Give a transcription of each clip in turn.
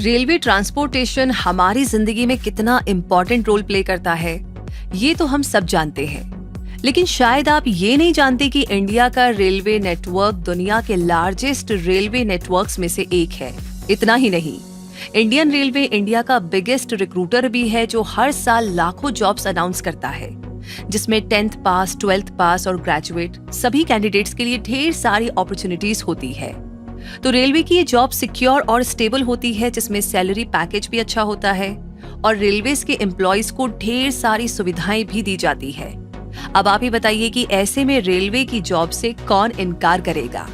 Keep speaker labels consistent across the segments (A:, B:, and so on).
A: Railway transportation हमारी जिंदगी में कितना इम्पोर्टेंट रोल प्ले करता है, ये तो हम सब जानते हैं। लेकिन शायद आप ये नहीं जानते कि इंडिया का रेलवे नेटवर्क दुनिया के लार्जेस्ट रेलवे नेटवर्क्स में से एक है। इतना ही नहीं, इंडियन रेलवे इंडिया का बिगेस्ट रिक्रूटर भी है, जो हर साल लाखों जॉब्स अनाउंस करता है, जिसमें 10th पास, 12th पास और ग्रेजुएट सभी कैंडिडेट्स के लिए ढेर सारी अपॉर्चुनिटीज होती है। तो रेलवे की ये जॉब सिक्योर और स्टेबल होती है, जिसमें सैलरी पैकेज भी अच्छा होता है और रेलवेज के एम्प्लॉयज को ढेर सारी सुविधाएं भी दी जाती है। अब आप ही बताइए कि ऐसे में रेलवे की जॉब से कौन इनकार करेगा।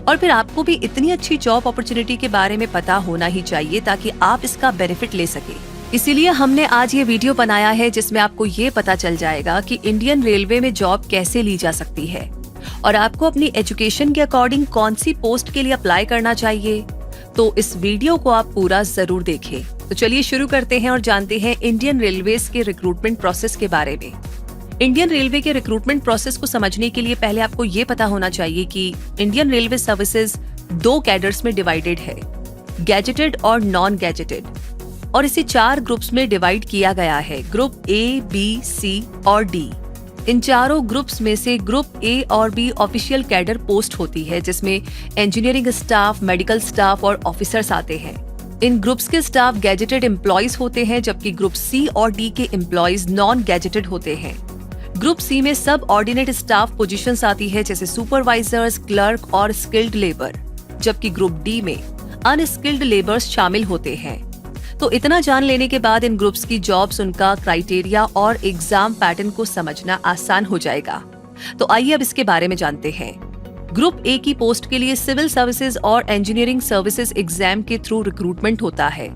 A: और फिर आपको भी इतनी अच्छी जॉब अपॉर्चुनिटी के बारे में पता होना ही चाहिए ताकि आप इसका बेनिफिट ले सके। इसीलिए हमने आज ये वीडियो बनाया है, जिसमें आपको ये पता चल जाएगा कि इंडियन रेलवे में जॉब कैसे ली जा सकती है और आपको अपनी एजुकेशन के अकॉर्डिंग कौन सी पोस्ट के लिए अप्लाई करना चाहिए। तो इस वीडियो को आप पूरा जरूर देखें। तो चलिए शुरू करते हैं और जानते हैं इंडियन रेलवेज के रिक्रूटमेंट प्रोसेस के बारे में। इंडियन रेलवे के रिक्रूटमेंट प्रोसेस को समझने के लिए पहले आपको ये पता होना चाहिए कि इंडियन रेलवे सर्विसेज 2 कैडर्स में डिवाइडेड है, गैजेटेड और नॉन गैजेटेड, और इसे 4 ग्रुप्स में डिवाइड किया गया है, ग्रुप ए, बी, सी और डी। इन चारों ग्रुप्स में से ग्रुप ए और बी ऑफिशियल कैडर पोस्ट होती है, जिसमें इंजीनियरिंग स्टाफ, मेडिकल स्टाफ और ऑफिसर्स आते हैं। इन ग्रुप्स के स्टाफ गैजेटेड एम्प्लॉयज होते हैं, जबकि ग्रुप सी और डी के एम्प्लॉयज नॉन गैजेटेड होते हैं। ग्रुप सी में सब ऑर्डिनेट स्टाफ पोजीशंस आती है, जैसे सुपरवाइजर्स, क्लर्क और स्किल्ड लेबर, जबकि ग्रुप डी में अनस्किल्ड लेबर्स शामिल होते हैं। तो इतना जान लेने के बाद इन ग्रुप्स की जॉब्स, उनका क्राइटेरिया और एग्जाम पैटर्न को समझना आसान हो जाएगा। तो आइए अब इसके बारे में जानते हैं। ग्रुप ए की पोस्ट के लिए सिविल सर्विसेज और इंजीनियरिंग सर्विसेज एग्जाम के थ्रू रिक्रूटमेंट होता है।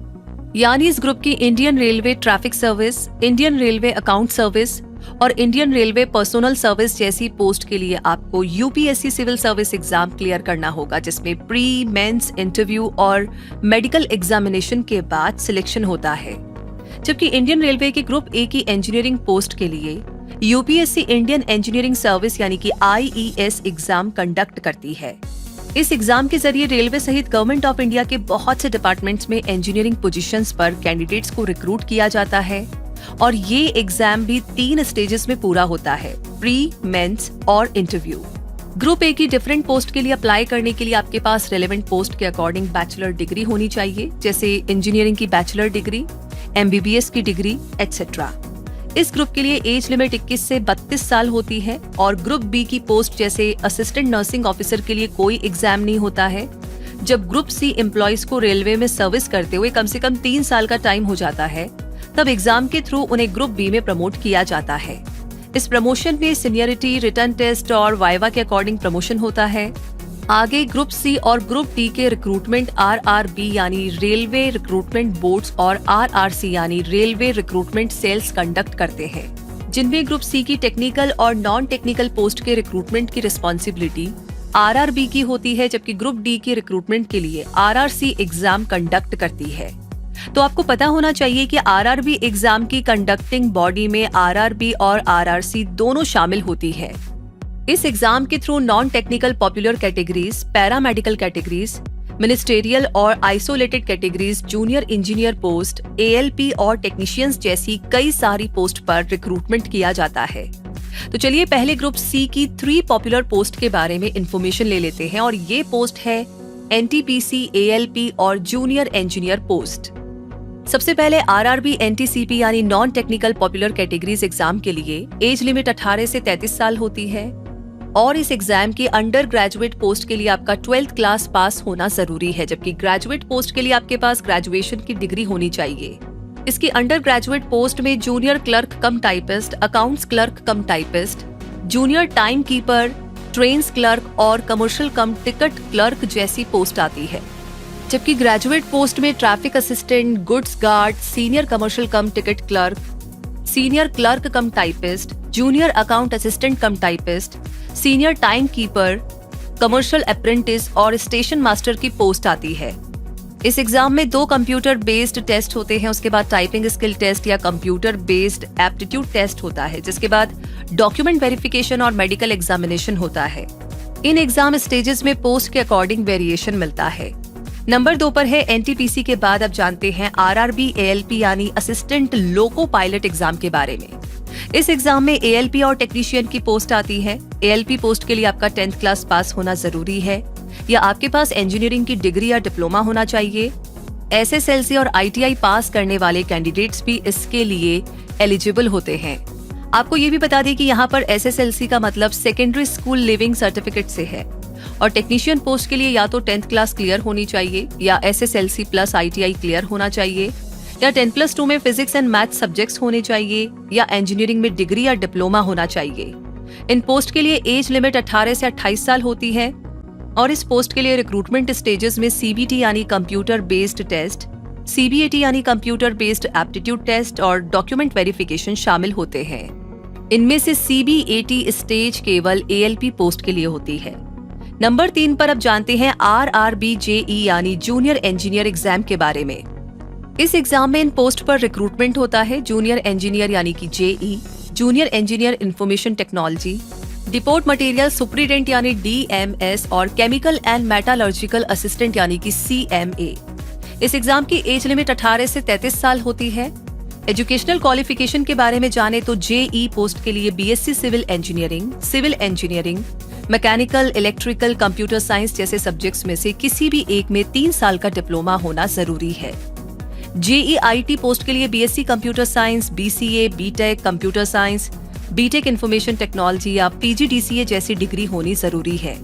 A: यानी इस ग्रुप की Indian railway traffic service, Indian railway account service और इंडियन रेलवे पर्सनल सर्विस जैसी पोस्ट के लिए आपको UPSC civil service exam clear करना होगा, जिसमें प्री, मेंस, इंटरव्यू और मेडिकल एग्जामिनेशन के बाद सिलेक्शन होता है। जबकि इंडियन रेलवे के ग्रुप ए की इंजीनियरिंग पोस्ट के लिए यूपीएससी इंडियन इंजीनियरिंग सर्विस यानी कि आईईएस एग्जाम कंडक्ट करती है। इस एग्जाम के जरिए रेलवे सहित गवर्नमेंट ऑफ इंडिया के बहुत से डिपार्टमेंट्स में इंजीनियरिंग पोजीशंस पर कैंडिडेट्स को रिक्रूट किया जाता है और ये एग्जाम भी 3 स्टेजेस में पूरा होता है, प्री, मेंस और इंटरव्यू। ग्रुप ए की डिफरेंट पोस्ट के लिए अप्लाई करने के लिए आपके पास रेलेवेंट पोस्ट के अकॉर्डिंग बैचलर डिग्री होनी चाहिए, जैसे इंजीनियरिंग की बैचलर डिग्री, एमबीबीएस की डिग्री एटसेट्रा। इस ग्रुप के लिए एज लिमिट 21 से 32 साल होती है और ग्रुप बी की पोस्ट जैसे असिस्टेंट नर्सिंग ऑफिसर के लिए कोई एग्जाम नहीं होता है। जब ग्रुप सी एम्प्लॉयज को रेलवे में सर्विस करते हुए कम से कम 3 साल का टाइम हो जाता है, तब एग्जाम के थ्रू उन्हें ग्रुप बी में प्रमोट किया जाता है। इस प्रमोशन में सीनियरिटी, रिटर्न टेस्ट और वाइवा के अकॉर्डिंग प्रमोशन होता है। आगे ग्रुप सी और ग्रुप डी के रिक्रूटमेंट आरआरबी यानी रेलवे रिक्रूटमेंट बोर्ड्स और आरआरसी यानी रेलवे रिक्रूटमेंट सेल्स कंडक्ट करते हैं, जिनमें ग्रुप सी की टेक्निकल और नॉन टेक्निकल पोस्ट के रिक्रूटमेंट की रिस्पॉन्सिबिलिटी आरआरबी की होती है, जबकि ग्रुप डी के रिक्रूटमेंट के लिए आरआरसी एग्जाम कंडक्ट करती है। तो आपको पता होना चाहिए कि आरआरबी एग्जाम की कंडक्टिंग बॉडी में आरआरबी और आरआरसी दोनों शामिल होती है। इस एग्जाम के through non technical popular categories, paramedical categories, ministerial और isolated categories, junior engineer post, ALP और टेक्नीशियंस जैसी कई सारी पोस्ट पर रिक्रूटमेंट किया जाता है। तो चलिए पहले ग्रुप सी की 3 पॉपुलर पोस्ट के बारे में इंफॉर्मेशन ले लेते हैं और ये पोस्ट है एनटीपीसी, एएलपी और जूनियर इंजीनियर पोस्ट। सबसे पहले आरआरबी एनटीसीपी यानी non technical popular categories exam के लिए एज लिमिट 18 से 33 साल होती है और इस एग्जाम की अंडर ग्रेजुएट पोस्ट के लिए आपका 12th क्लास पास होना जरूरी है, जबकि ग्रेजुएट पोस्ट के लिए आपके पास ग्रेजुएशन की डिग्री होनी चाहिए। इसकी अंडर ग्रेजुएट पोस्ट में जूनियर क्लर्क कम टाइपिस्ट, अकाउंट्स क्लर्क कम typist, junior time keeper, trains clerk और कमर्शियल कम टिकट क्लर्क जैसी पोस्ट आती है। जबकि ग्रेजुएट पोस्ट में traffic assistant, goods guard, senior commercial कम टिकट क्लर्क, सीनियर क्लर्क कम टाइपिस्ट, जूनियर अकाउंट असिस्टेंट कम typist, senior time keeper, commercial apprentice और station master की post आती है। इस एग्जाम में 2 कंप्यूटर बेस्ड टेस्ट होते हैं, उसके बाद टाइपिंग स्किल टेस्ट या कंप्यूटर बेस्ड एप्टीट्यूड टेस्ट होता है, जिसके बाद डॉक्यूमेंट वेरिफिकेशन और मेडिकल एग्जामिनेशन होता है। इन एग्जाम स्टेजेस में पोस्ट के अकॉर्डिंग वेरिएशन मिलता है। नंबर 2 पर है एनटीपीसी के बाद अब जानते हैं आरआरबी एएलपी यानी असिस्टेंट लोको पायलट एग्जाम के बारे में। इस एग्जाम में एएलपी और टेक्नीशियन की पोस्ट आती है। एएलपी पोस्ट के लिए आपका 10th क्लास पास होना जरूरी है या आपके पास इंजीनियरिंग की डिग्री या डिप्लोमा होना चाहिए। एसएसएलसी और आईटीआई पास करने वाले कैंडिडेट्स भी इसके लिए एलिजिबल होते हैं। आपको ये भी बता दें कि यहाँ पर एसएसएलसी का मतलब सेकेंडरी स्कूल लिविंग सर्टिफिकेट से है और टेक्नीशियन पोस्ट के लिए या तो 10th क्लास क्लियर होनी चाहिए या एसएसएलसी प्लस आईटीआई क्लियर होना चाहिए या 10+2 में फिजिक्स एंड मैथ सब्जेक्ट्स होने चाहिए या इंजीनियरिंग में डिग्री या डिप्लोमा होना चाहिए। इन पोस्ट के लिए एज लिमिट 18 से 28 साल होती है और इस पोस्ट के लिए रिक्रूटमेंट स्टेजेस में सीबीटी यानी कंप्यूटर बेस्ड टेस्ट, सीबीएटी यानी कंप्यूटर बेस्ड एप्टीट्यूड टेस्ट और डॉक्यूमेंट वेरिफिकेशन शामिल होते हैं। इनमें से सीबीएटी स्टेज केवल एएलपी पोस्ट के लिए होती है। नंबर 3 पर अब जानते हैं आरआरबी जेई यानी जूनियर इंजीनियर एग्जाम के बारे में। इस एग्जाम में इन पोस्ट पर रिक्रूटमेंट होता है जूनियर इंजीनियर यानी कि JE, junior engineer information technology, depot material superintendent यानी डीएमएस और केमिकल एंड मेटालर्जिकल असिस्टेंट यानी कि सीएमए। इस एग्जाम की एज लिमिट 18 से 33 साल होती है। एजुकेशनल क्वालिफिकेशन के बारे में जाने तो जेई पोस्ट के लिए BSc civil engineering, mechanical, electrical, computer science जैसे सब्जेक्ट्स में से किसी भी एक में 3 साल का डिप्लोमा होना जरूरी है। जेईआईटी पोस्ट के लिए BSc computer science, BCA, BTech computer science, BTech information technology या पीजीडीसीए जैसी डिग्री होनी जरूरी है।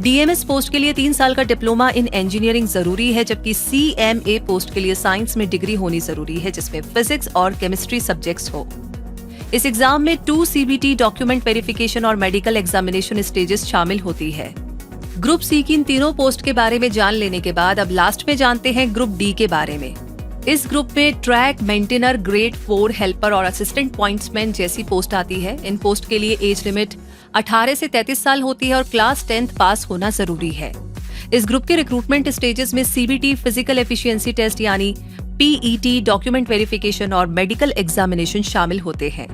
A: डीएमएस पोस्ट के लिए 3 साल का डिप्लोमा इन इंजीनियरिंग जरूरी है, जबकि सीएमए पोस्ट के लिए साइंस में डिग्री होनी जरूरी है जिसमें फिजिक्स और केमिस्ट्री सब्जेक्ट्स हो। इस एग्जाम में 2 सीबीटी डॉक्यूमेंट वेरिफिकेशन और मेडिकल एग्जामिनेशन स्टेजेस शामिल होती है। ग्रुप सी की इन तीनों पोस्ट के बारे में जान लेने के बाद अब लास्ट में जानते हैं ग्रुप डी के बारे में। इस ग्रुप में ट्रैक मेंटेनर, ग्रेड 4 हेल्पर और असिस्टेंट पॉइंट्समैन जैसी पोस्ट आती है। इन पोस्ट के लिए एज लिमिट 18 से 33 साल होती है और क्लास 10th पास होना जरूरी है। इस ग्रुप के रिक्रूटमेंट स्टेजेस में सीबीटी, फिजिकल एफिशिएंसी टेस्ट यानी पीईटी, डॉक्यूमेंट वेरिफिकेशन और मेडिकल एग्जामिनेशन शामिल होते हैं।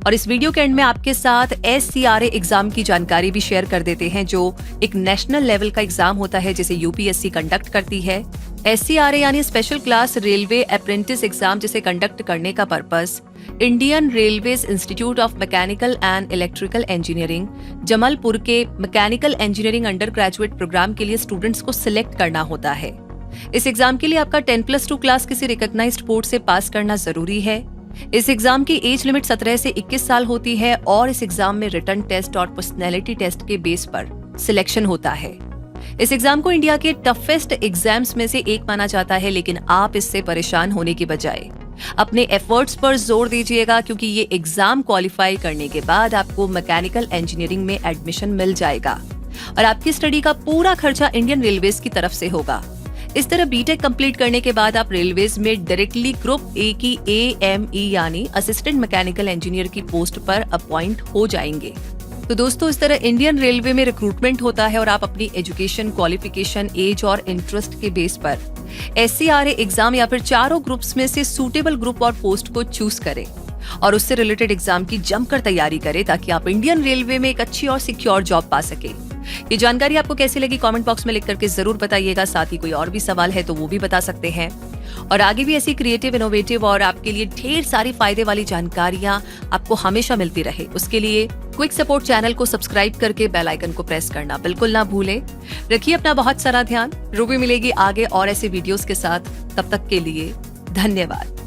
A: और इस वीडियो के एंड में आपके साथ एससीआरए एग्जाम की जानकारी भी शेयर कर देते हैं, जो एक नेशनल लेवल का एग्जाम होता है जिसे यूपीएससी कंडक्ट करती है। एससीआरए यानी special class railway apprentice exam जिसे कंडक्ट करने का purpose Indian railways institute of mechanical and electrical engineering Jamalpur के mechanical engineering undergraduate programme के लिए स्टूडेंट्स को सिलेक्ट करना होता है। इस एग्जाम के लिए आपका 10+2 क्लास किसी रिकॉग्नाइज्ड बोर्ड से पास करना जरूरी है। इस एग्जाम की एज लिमिट 17 से 21 साल होती है और इस एग्जाम में रिटन टेस्ट और पर्सनैलिटी टेस्ट के बेस पर सिलेक्शन होता है। इस एग्जाम को इंडिया के टफेस्ट एग्जाम्स में से एक माना जाता है, लेकिन आप इससे परेशान होने की बजाय अपने एफर्ट्स पर जोर दीजिएगा क्योंकि ये एग्जाम क्वालिफाई करने के बाद आपको मैकेनिकल इंजीनियरिंग में एडमिशन मिल जाएगा और आपकी स्टडी का पूरा खर्चा इंडियन रेलवेज की तरफ से होगा। इस तरह बीटेक कंप्लीट करने के बाद आप रेलवेज में डायरेक्टली ग्रुप ए की एएमई यानी असिस्टेंट मैकेनिकल इंजीनियर की पोस्ट पर अपॉइंट हो जाएंगे। तो दोस्तों, इस तरह इंडियन रेलवे में रिक्रूटमेंट होता है और आप अपनी एजुकेशन, क्वालिफिकेशन, एज और इंटरेस्ट के बेस पर एससीआरए एग्जाम या फिर चारों ग्रुप्स में से सूटेबल ग्रुप और पोस्ट को चूज करें और उससे रिलेटेड एग्जाम की जमकर तैयारी करें ताकि आप इंडियन रेलवे में एक अच्छी और सिक्योर जॉब पा सके। ये जानकारी आपको कैसी लगी कमेंट बॉक्स में लिख करके जरूर बताइएगा। साथ ही कोई और भी सवाल है तो वो भी बता सकते हैं और आगे भी ऐसी क्रिएटिव, इनोवेटिव और आपके लिए ढेर सारी फायदे वाली जानकारियां आपको हमेशा मिलती रहे, उसके लिए क्विक सपोर्ट चैनल को सब्सक्राइब करके बेल आइकन को प्रेस करना बिल्कुल ना भूलें। रखिए अपना बहुत सारा ध्यान। रूबी मिलेगी आगे और ऐसे वीडियोस के साथ। तब तक के लिए धन्यवाद।